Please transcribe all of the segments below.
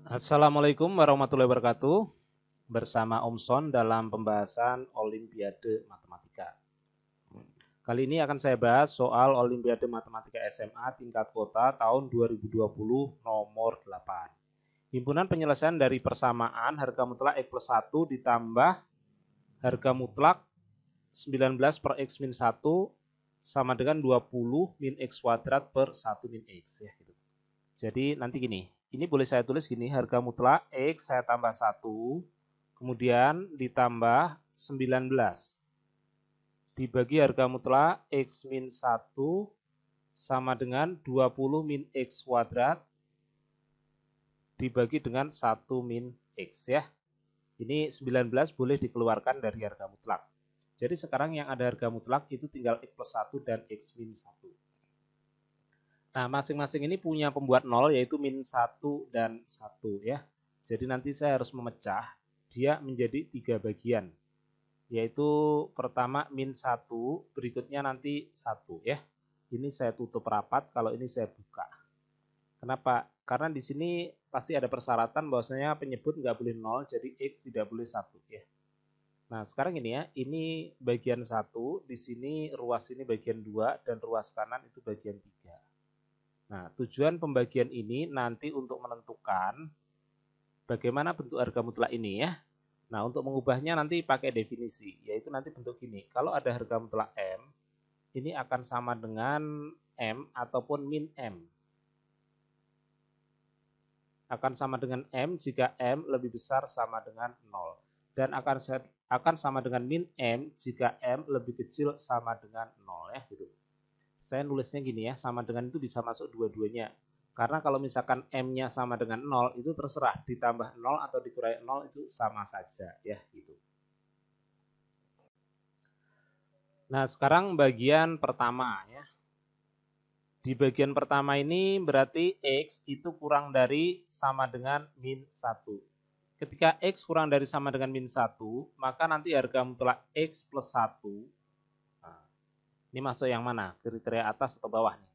Assalamualaikum warahmatullahi wabarakatuh. Bersama Om Son dalam pembahasan Olimpiade Matematika. Kali ini akan saya bahas soal Olimpiade Matematika SMA tingkat kota tahun 2020 nomor 8. Himpunan penyelesaian dari persamaan harga mutlak X plus 1 ditambah harga mutlak 19 per X min 1 sama dengan 20 min X kuadrat per 1 min X. Ya, gitu. Jadi nanti gini, ini boleh saya tulis gini, harga mutlak X saya tambah 1, kemudian ditambah 19. Dibagi harga mutlak X min 1 sama dengan 20 min X kuadrat dibagi dengan 1 min X ya. Ini 19 boleh dikeluarkan dari harga mutlak. Jadi sekarang yang ada harga mutlak itu tinggal X plus 1 dan X min 1. Nah, masing-masing ini punya pembuat 0 yaitu min 1 dan 1 ya. Jadi nanti saya harus memecah dia menjadi 3 bagian. Yaitu pertama min 1, berikutnya nanti 1 ya. Ini saya tutup rapat, kalau ini saya buka. Kenapa? Karena di sini pasti ada persyaratan bahwasanya penyebut nggak boleh 0, jadi X tidak boleh 1 ya. Nah, sekarang ini ya, ini bagian 1, di sini ruas ini bagian 2 dan ruas kanan itu bagian 3. Nah, tujuan pembagian ini nanti untuk menentukan bagaimana bentuk harga mutlak ini ya. Nah, untuk mengubahnya nanti pakai definisi, yaitu nanti bentuk gini. Kalau ada harga mutlak M, ini akan sama dengan M ataupun min M. Akan sama dengan M jika M lebih besar sama dengan 0. Dan akan sama dengan min M jika M lebih kecil sama dengan 0 ya gitu. Saya nulisnya gini ya, sama dengan itu bisa masuk dua-duanya. Karena kalau misalkan M-nya sama dengan 0, itu terserah ditambah 0 atau dikurangi 0 itu sama saja ya gitu. Nah, sekarang bagian pertama ya. Di bagian pertama ini berarti X itu kurang dari sama dengan min 1. Ketika X kurang dari sama dengan min 1, maka nanti harga mutlak X plus 1. Ini masuk yang mana? Kriteria atas atau bawah nih?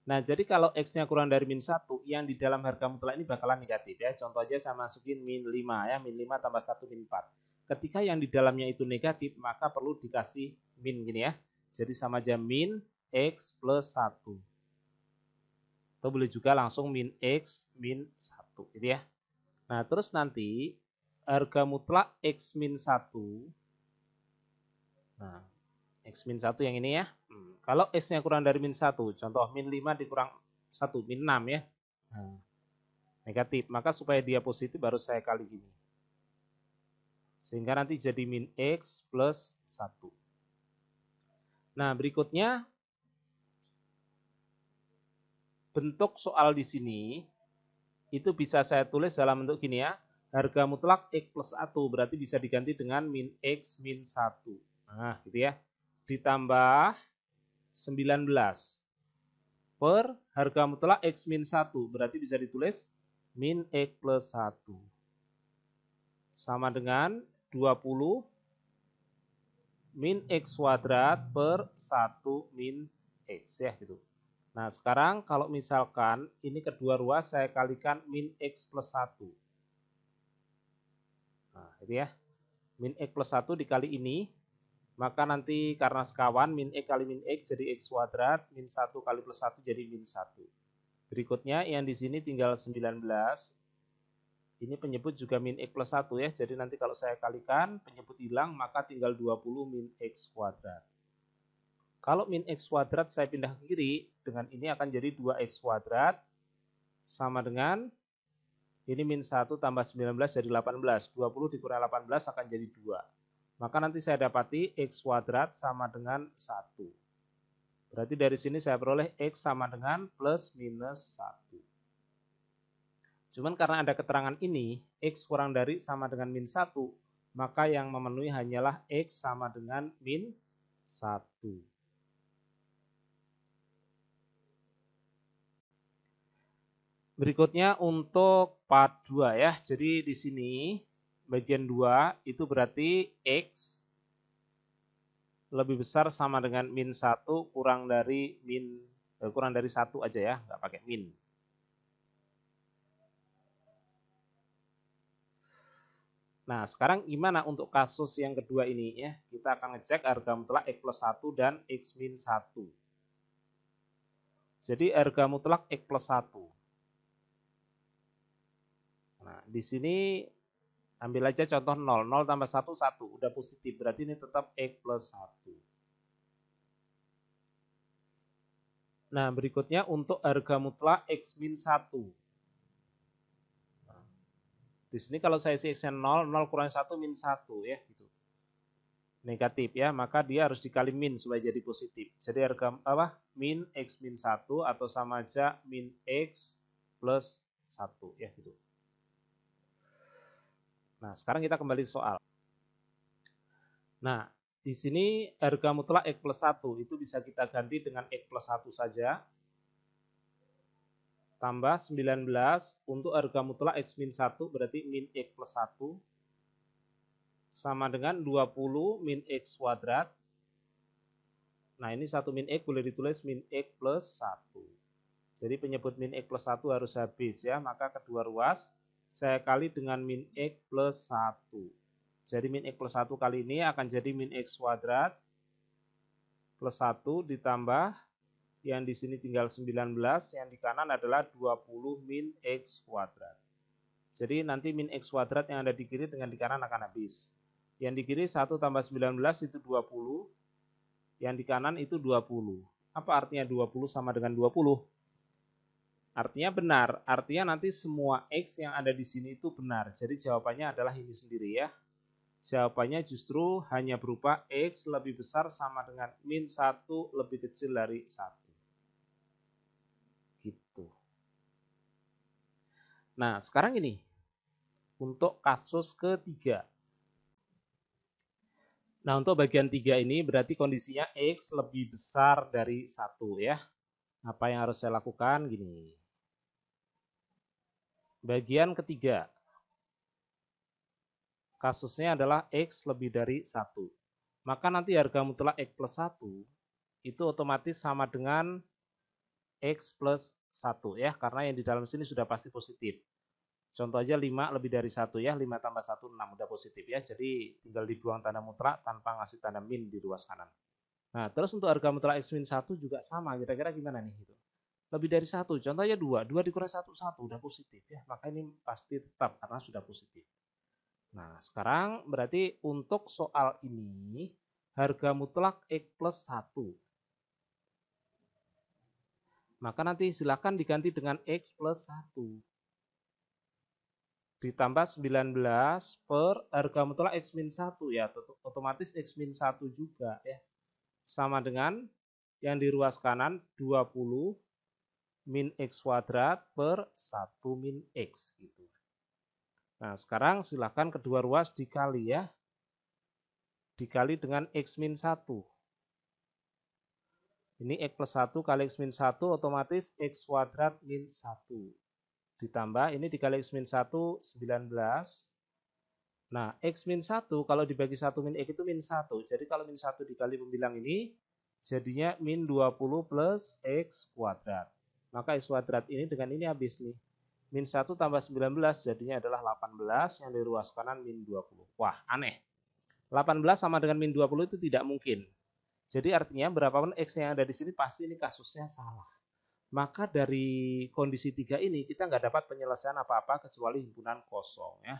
Nah, jadi kalau X-nya kurang dari min 1, yang di dalam harga mutlak ini bakalan negatif ya. Contoh aja saya masukin min 5 ya, min 5 tambah 1 min 4. Ketika yang di dalamnya itu negatif, maka perlu dikasih min gini ya. Jadi sama aja min X plus 1. Atau boleh juga langsung min X min 1 gitu ya. Nah, terus nanti harga mutlak X min 1. Nah, X min 1 yang ini ya. Kalau X-nya kurang dari min 1, contoh min 5 dikurang 1, min 6 ya. Nah, negatif. Maka supaya dia positif baru saya kali gini. Sehingga nanti jadi min X plus 1. Nah, berikutnya bentuk soal di sini itu bisa saya tulis dalam bentuk gini ya. Harga mutlak X plus 1 berarti bisa diganti dengan min X min 1. Nah, gitu ya. Ditambah 19 per harga mutlak X min 1 berarti bisa ditulis min X plus 1 sama dengan 20 min X kuadrat per 1 min X ya gitu. Nah, sekarang kalau misalkan ini kedua ruas saya kalikan min X plus 1. Nah, itu ya. Min X plus 1 dikali ini, maka nanti karena sekawan min X kali min X jadi X kuadrat, min 1 kali plus 1 jadi min 1. Berikutnya yang di sini tinggal 19. Ini penyebut juga min X plus 1 ya. Jadi nanti kalau saya kalikan penyebut hilang maka tinggal 20 min X kuadrat. Kalau min X kuadrat saya pindah ke kiri, dengan ini akan jadi 2X kuadrat sama dengan ini min 1 tambah 19 jadi 18. 20 dikurangi 18 akan jadi 2. Maka nanti saya dapati X kuadrat sama dengan 1. Berarti dari sini saya peroleh X sama dengan plus minus 1. Cuman karena ada keterangan ini, X kurang dari sama dengan min 1, maka yang memenuhi hanyalah X sama dengan min 1. Berikutnya untuk part 2 ya. Jadi di sini bagian 2 itu berarti X lebih besar sama dengan min 1 kurang dari 1 aja ya, nggak pakai min. Nah, sekarang gimana untuk kasus yang kedua ini ya? Kita akan ngecek harga mutlak X plus 1 dan X min 1. Jadi harga mutlak X plus 1. Nah, di sini ambil aja contoh 0. 0 tambah 1, 1. Udah positif. Berarti ini tetap X plus 1. Nah, berikutnya untuk harga mutlak X min 1. Di sini kalau saya isi X-nya 0, 0 kurang 1 min 1 ya gitu. Negatif ya, maka dia harus dikali min supaya jadi positif. Jadi harga apa? Min X min 1 atau sama aja min X plus 1 ya gitu. Nah, sekarang kita kembali ke soal. Nah, di sini harga mutlak X plus 1 itu bisa kita ganti dengan X plus 1 saja. Tambah 19 untuk harga mutlak X min 1 berarti min X plus 1 sama dengan 20 min X kuadrat. Nah, ini 1 min X boleh ditulis min X plus 1. Jadi penyebut min X plus 1 harus habis ya. Maka kedua ruas saya kali dengan min X plus 1. Jadi min X plus 1 kali ini akan jadi min X kuadrat plus 1 ditambah yang di sini tinggal 19, yang di kanan adalah 20 min X kuadrat. Jadi nanti min X kuadrat yang ada di kiri dengan di kanan akan habis. Yang di kiri 1 tambah 19 itu 20, yang di kanan itu 20. Apa artinya 20 sama dengan 20? Artinya benar, artinya nanti semua X yang ada di sini itu benar. Jadi jawabannya adalah ini sendiri ya. Jawabannya justru hanya berupa X lebih besar sama dengan min 1 lebih kecil dari 1. Gitu. Nah, sekarang ini untuk kasus ketiga. Nah, untuk bagian 3 ini berarti kondisinya X lebih besar dari 1 ya. Apa yang harus saya lakukan? Gini. Bagian ketiga. Kasusnya adalah X lebih dari 1. Maka nanti harga mutlak X plus 1 itu otomatis sama dengan X plus 1 ya. Karena yang di dalam sini sudah pasti positif. Contoh aja 5 lebih dari 1 ya, 5 tambah 1, 6 udah positif ya. Jadi tinggal dibuang tanda mutlak tanpa ngasih tanda min di ruas kanan. Nah, terus untuk harga mutlak X min 1 juga sama, kira-kira gimana nih gitu. Lebih dari 1, contohnya 2, 2 dikurang 1, 1 udah positif ya. Maka ini pasti tetap karena sudah positif. Nah, sekarang berarti untuk soal ini harga mutlak X plus 1. Maka nanti silakan diganti dengan X plus 1. Ditambah 19 per harga mutlak X min 1 ya, otomatis X min 1 juga ya. Sama dengan yang di ruas kanan 20 min X kuadrat per 1 min X gitu. Nah, sekarang silakan kedua ruas dikali ya. Dikali dengan X min 1. Ini X plus 1 kali X min 1 otomatis X kuadrat min 1. Ditambah ini dikali X min 1, 19. Nah, X min 1 kalau dibagi 1 min X itu min 1. Jadi kalau min 1 dikali pembilang ini, jadinya min 20 plus X kuadrat. Maka X kuadrat ini dengan ini habis nih. Min 1 tambah 19 jadinya adalah 18, yang di ruas kanan min 20. Wah, aneh. 18 sama dengan min 20 itu tidak mungkin. Jadi artinya berapapun X yang ada di sini pasti ini kasusnya salah. Maka dari kondisi 3 ini kita nggak dapat penyelesaian apa-apa kecuali himpunan kosong ya.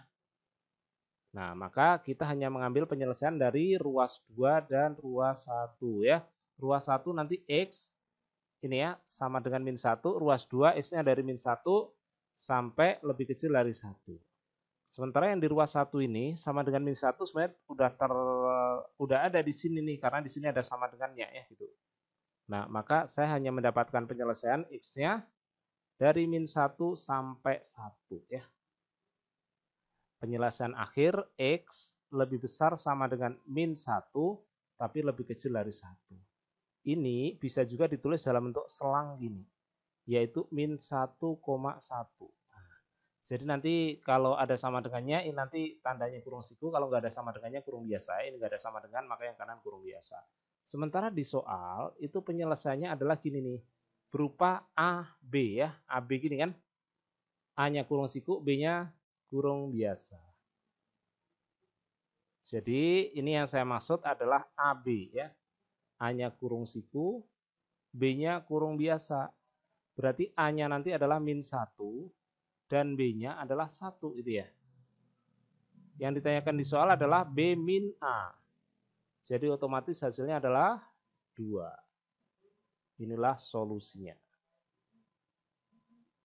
Nah, maka kita hanya mengambil penyelesaian dari ruas 2 dan ruas 1 ya. Ruas 1 nanti X ini ya sama dengan min 1, ruas 2 X-nya dari min 1 sampai lebih kecil dari 1. Sementara yang di ruas 1 ini sama dengan min 1 sebenarnya udah ada di sini nih karena di sini ada sama dengannya ya gitu. Nah, maka saya hanya mendapatkan penyelesaian X-nya dari min 1 sampai 1 ya. Penyelesaian akhir X lebih besar sama dengan min 1 tapi lebih kecil dari 1. Ini bisa juga ditulis dalam bentuk selang gini, yaitu min 1,1. Jadi nanti kalau ada sama dengannya, ini nanti tandanya kurung siku. Kalau nggak ada sama dengannya kurung biasa. Ini nggak ada sama dengan, maka yang kanan kurung biasa. Sementara di soal, itu penyelesaiannya adalah gini nih. Berupa A, B ya. A, B gini kan. A-nya kurung siku, B-nya kurung biasa. Jadi ini yang saya maksud adalah AB ya. A-nya kurung siku, B-nya kurung biasa. Berarti A-nya nanti adalah min 1 dan B-nya adalah 1 itu ya. Yang ditanyakan di soal adalah B min A. Jadi otomatis hasilnya adalah 2. Inilah solusinya.